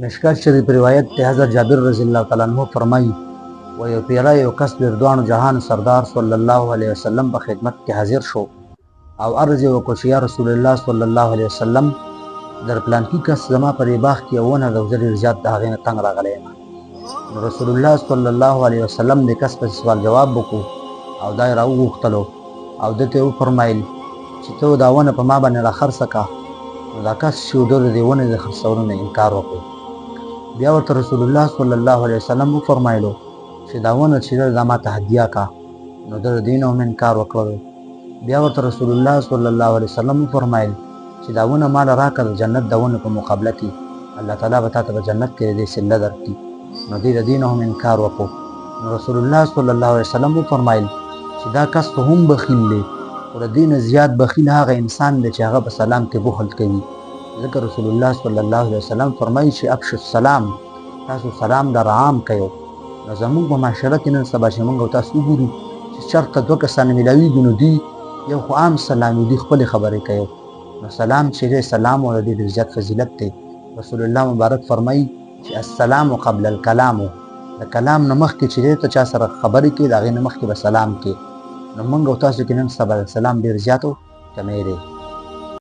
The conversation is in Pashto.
مشکات شریف روایت ته حضرت جابر رضی الله تعالی عنہ فرمایي و یو پیره یو کس د دوانو جهان سردار صلی الله علیه وسلم په خدمت کې حاضر شو او عرض یې وکړ چې یا رسول الله صلی الله علیه وسلم در پلانکي کس زما په دې باغ کې یو ونه ده او زه ډېر زیات د هغې نه تنګ راغلی یم. نو رسول الله صلی الله علیه وسلم د کس په سوال جواب وکړو او دا یې راوغوښتلو او ده ته یې وفرمایل چې ته دا ونه په ما باندې راخرڅه کړه. نو دا کس چې و ده د دې ونې د خرڅولو نه انکار وکړو. بیا ورته رسول الله صلی الله علیه وسلم وفرمایلو چې دا ونه چې ده دا ما ته هدیه کړه. نو ده د دې نه هم انکار وکړلو. بیا ورته رسول الله صلی الله علیه وسلم وفرمایل چې دا ونه ماله راکړه د جنت د ونې په مقابله کې الله تعالی به تا ته په جنت کې د دې صله درکړي. نو دوی د دې نه هم انکار وکړو. نو رسول الله صلی الله علیه وسلم وفرمایل چې دا کس ته هم بخیل دی خو د دې نه زیات بخیل هغه انسان دی چې هغه په سلام کې بخل کوي. ځکه رسول الله صلی الله علیه وسلم فرمایي چې افشو السلام، تاسو سلام در عام کوئ. نو زموږ په معاشره کې نن سبا چې موږ او تاسو وګورو چې چېرته دوه کسان میلاویږي نو دوی یو خو عام سلام وي، دوی خپلې خبرې کوي. نو سلام چې دی سلام او د دې ډېر زیات فضیلت دی. رسول الله مبارک فرمایي چې السلام قبل الکلام، د کلام نه مخکې چې دی ته چا سره خبرې کوي د هغې نه مخکې به سلام کوي. نو موږ او تاسو کې نن سبا د سلام ډېر زیات کمی دی.